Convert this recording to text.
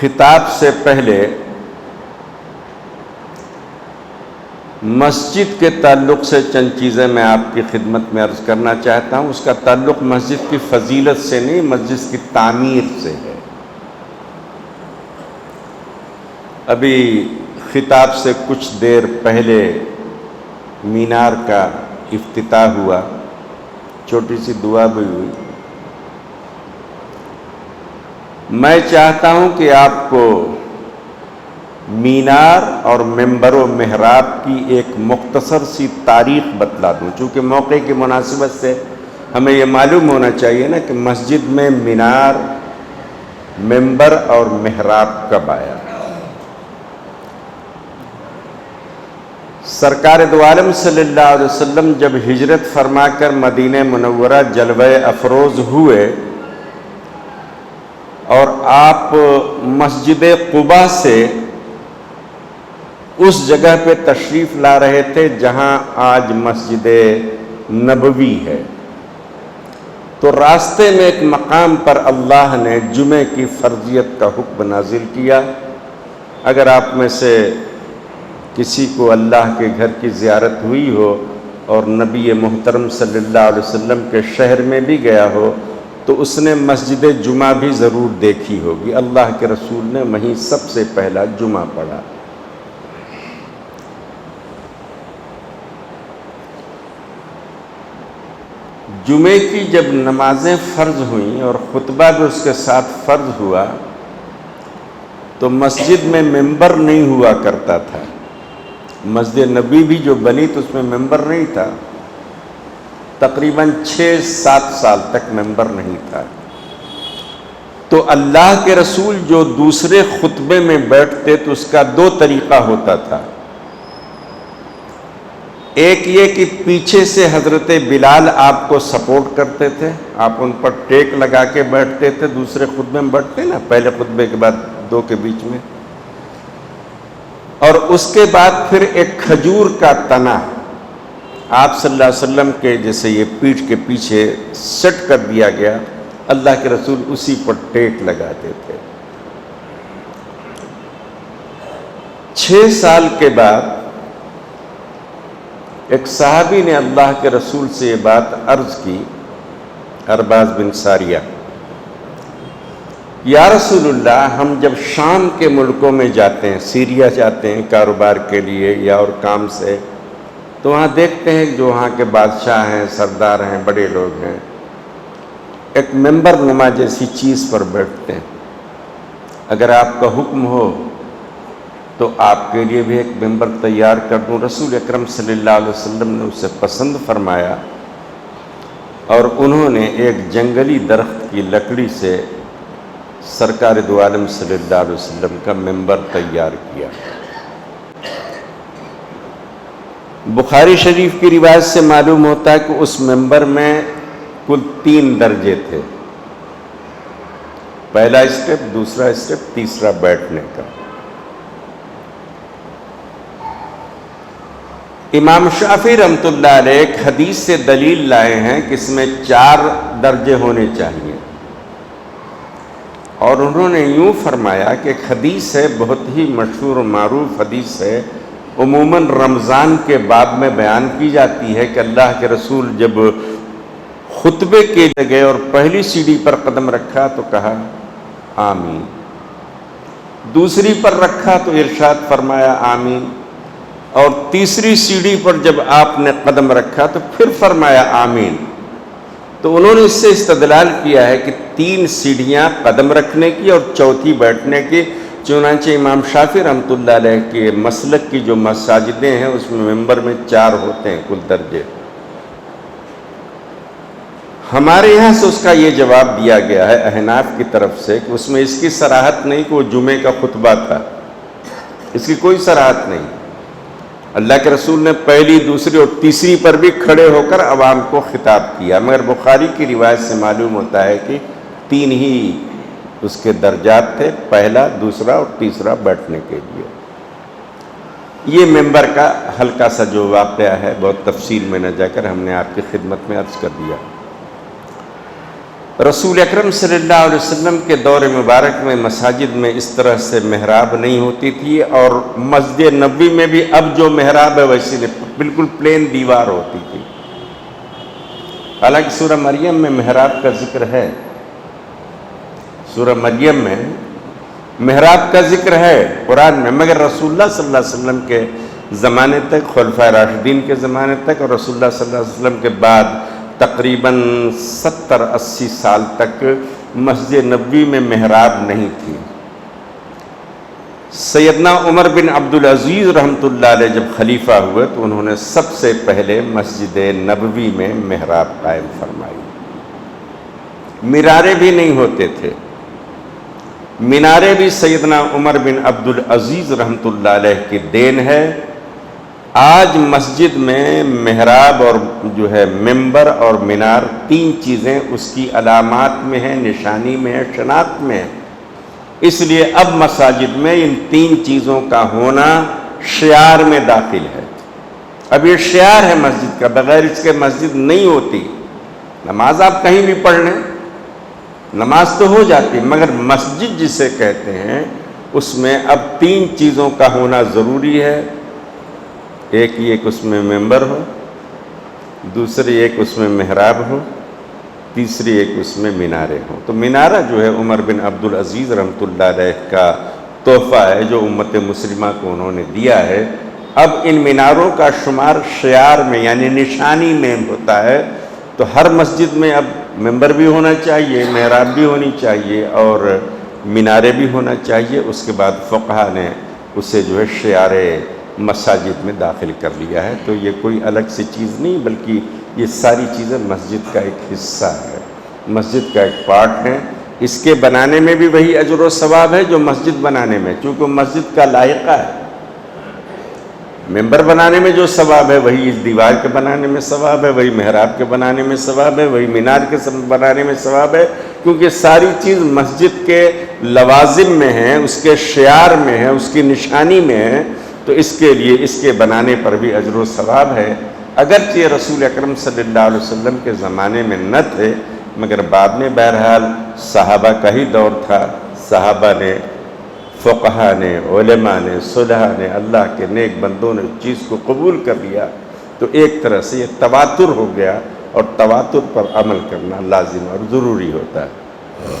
خطاب سے پہلے مسجد کے تعلق سے چند چیزیں میں آپ کی خدمت میں عرض کرنا چاہتا ہوں۔ اس کا تعلق مسجد کی فضیلت سے نہیں، مسجد کی تعمیر سے ہے۔ ابھی خطاب سے کچھ دیر پہلے مینار کا افتتاح ہوا، چھوٹی سی دعا بھی ہوئی۔ میں چاہتا ہوں کہ آپ کو مینار اور منبر و محراب کی ایک مختصر سی تاریخ بتلا دوں، چونکہ موقع کی مناسبت سے ہمیں یہ معلوم ہونا چاہیے نا کہ مسجد میں مینار، منبر اور محراب کب آیا۔ سرکار دو عالم صلی اللہ علیہ وسلم جب ہجرت فرما کر مدینہ منورہ جلوہ افروز ہوئے اور آپ مسجد قباء سے اس جگہ پہ تشریف لا رہے تھے جہاں آج مسجد نبوی ہے، تو راستے میں ایک مقام پر اللہ نے جمعے کی فرضیت کا حکم نازل کیا۔ اگر آپ میں سے کسی کو اللہ کے گھر کی زیارت ہوئی ہو اور نبی محترم صلی اللہ علیہ وسلم کے شہر میں بھی گیا ہو تو اس نے مسجد جمعہ بھی ضرور دیکھی ہوگی۔ اللہ کے رسول نے وہیں سب سے پہلا جمعہ پڑھا۔ جمعے کی جب نمازیں فرض ہوئیں اور خطبہ بھی اس کے ساتھ فرض ہوا تو مسجد میں منبر نہیں ہوا کرتا تھا۔ مسجد نبی بھی جو بنی تو اس میں منبر نہیں تھا، تقریباً 6-7 سال تک منبر نہیں تھا۔ تو اللہ کے رسول جو دوسرے خطبے میں بیٹھتے تو اس کا 2 طریقہ ہوتا تھا۔ ایک یہ کہ پیچھے سے حضرت بلال آپ کو سپورٹ کرتے تھے، آپ ان پر ٹیک لگا کے بیٹھتے تھے، دوسرے خطبے میں بیٹھتے نا، پہلے خطبے کے بعد 2 کے بیچ میں، اور اس کے بعد پھر ایک کھجور کا تنا آپ صلی اللہ علیہ وسلم کے جیسے یہ پیٹھ کے پیچھے سیٹ کر دیا گیا، اللہ کے رسول اسی پر ٹیک لگاتے تھے۔ 6 سال کے بعد ایک صحابی نے اللہ کے رسول سے یہ بات عرض کی، ارباز بن ساریہ، یا رسول اللہ، ہم جب شام کے ملکوں میں جاتے ہیں، سیریا جاتے ہیں کاروبار کے لیے یا اور کام سے، تو وہاں دیکھتے ہیں جو وہاں کے بادشاہ ہیں، سردار ہیں، بڑے لوگ ہیں، ایک منبر نما جیسی چیز پر بیٹھتے ہیں۔ اگر آپ کا حکم ہو تو آپ کے لیے بھی ایک منبر تیار کر دوں۔ رسول اکرم صلی اللہ علیہ وسلم نے اسے پسند فرمایا اور انہوں نے ایک جنگلی درخت کی لکڑی سے سرکار دو عالم صلی اللہ علیہ وسلم کا منبر تیار کیا۔ بخاری شریف کی روایت سے معلوم ہوتا ہے کہ اس منبر میں کل 3 درجے تھے، پہلا اسٹیپ، دوسرا اسٹیپ، تیسرا بیٹھنے کا۔ امام شافعی رحمۃ اللہ علیہ ایک حدیث سے دلیل لائے ہیں کہ اس میں 4 درجے ہونے چاہیے، اور انہوں نے یوں فرمایا کہ ایک حدیث ہے، بہت ہی مشہور و معروف حدیث ہے، عموماً رمضان کے باب میں بیان کی جاتی ہے کہ اللہ کے رسول جب خطبے کے لیے گئے اور پہلی سیڑھی پر قدم رکھا تو کہا آمین، دوسری پر رکھا تو ارشاد فرمایا آمین، اور تیسری سیڑھی پر جب آپ نے قدم رکھا تو پھر فرمایا آمین۔ تو انہوں نے اس سے استدلال کیا ہے کہ 3 سیڑھیاں قدم رکھنے کی اور چوتھی بیٹھنے کی، چنانچہ امام شافعی رحمۃ اللہ علیہ کے مسلک کی جو مساجدیں ہیں اس میں منبر میں 4 ہوتے ہیں کل درجے۔ ہمارے یہاں سے اس کا یہ جواب دیا گیا ہے احناف کی طرف سے کہ اس میں اس کی صراحت نہیں کہ وہ جمعے کا خطبہ تھا، اس کی کوئی صراحت نہیں۔ اللہ کے رسول نے پہلی، دوسری اور تیسری پر بھی کھڑے ہو کر عوام کو خطاب کیا، مگر بخاری کی روایت سے معلوم ہوتا ہے کہ 3 ہی اس کے درجات تھے، پہلا، دوسرا اور تیسرا بیٹھنے کے لیے۔ یہ منبر کا ہلکا سا جو واقعہ ہے، بہت تفصیل میں نہ جا کر ہم نے آپ کی خدمت میں عرض کر دیا۔ رسول اکرم صلی اللہ علیہ وسلم کے دور مبارک میں مساجد میں اس طرح سے محراب نہیں ہوتی تھی، اور مسجد نبوی میں بھی اب جو محراب ہے ویسی بالکل پلین دیوار ہوتی تھی۔ حالانکہ سورہ مریم میں محراب کا ذکر ہے، سورہ مریم میں محراب کا ذکر ہے قرآن میں، مگر رسول اللہ صلی اللہ علیہ وسلم کے زمانے تک، خلفائے راشدین کے زمانے تک، اور رسول اللہ صلی اللہ علیہ وسلم کے بعد تقریباً 70-80 سال تک مسجد نبوی میں محراب نہیں تھی۔ سیدنا عمر بن عبدالعزیز رحمۃ اللہ علیہ جب خلیفہ ہوئے تو انہوں نے سب سے پہلے مسجد نبوی میں محراب قائم فرمائی۔ مینارے بھی نہیں ہوتے تھے، مینارے بھی سیدنا عمر بن عبدالعزیز رحمۃ اللہ علیہ کی دین ہے۔ آج مسجد میں محراب اور جو ہے ممبر اور مینار، تین چیزیں اس کی علامات میں ہیں، نشانی میں ہے، شناخت میں ہے۔ اس لیے اب مساجد میں ان تین چیزوں کا ہونا شعار میں داخل ہے۔ اب یہ شعار ہے مسجد کا، بغیر اس کے مسجد نہیں ہوتی۔ نماز آپ کہیں بھی پڑھ لیں، نماز تو ہو جاتی، مگر مسجد جسے کہتے ہیں اس میں اب تین چیزوں کا ہونا ضروری ہے۔ ایک اس میں ممبر ہو، دوسری ایک اس میں محراب ہو، تیسری ایک اس میں مینارے ہوں۔ تو مینارہ جو ہے عمر بن عبدالعزیز رحمۃ اللہ علیہ کا تحفہ ہے جو امت مسلمہ کو انہوں نے دیا ہے۔ اب ان میناروں کا شمار شعار میں یعنی نشانی میں ہوتا ہے، تو ہر مسجد میں اب ممبر بھی ہونا چاہیے، محراب بھی ہونی چاہیے، اور مینارے بھی ہونا چاہیے۔ اس کے بعد فقہا نے اسے جو ہے شعار مساجد میں داخل کر لیا ہے۔ تو یہ کوئی الگ سی چیز نہیں، بلکہ یہ ساری چیزیں مسجد کا ایک حصہ ہے، مسجد کا ایک پارٹ ہے۔ اس کے بنانے میں بھی وہی اجر و ثواب ہے جو مسجد بنانے میں، چونکہ مسجد کا لائقہ ہے۔ ممبر بنانے میں جو ثواب ہے وہی اس دیوار کے بنانے میں ثواب ہے، وہی محراب کے بنانے میں ثواب ہے، وہی مینار کے بنانے میں ثواب ہے، کیونکہ ساری چیز مسجد کے لوازم میں ہیں، اس کے شعار میں ہے، اس کی نشانی میں ہے، تو اس کے لیے اس کے بنانے پر بھی اجر و ثواب ہے۔ اگرچہ رسول اکرم صلی اللہ علیہ وسلم کے زمانے میں نہ تھے، مگر بعد میں بہرحال صحابہ کا ہی دور تھا، صحابہ نے، فقہا نے، علماء نے، صلحاء نے، اللہ کے نیک بندوں نے اس چیز کو قبول کر لیا، تو ایک طرح سے یہ تواتر ہو گیا، اور تواتر پر عمل کرنا لازم اور ضروری ہوتا ہے۔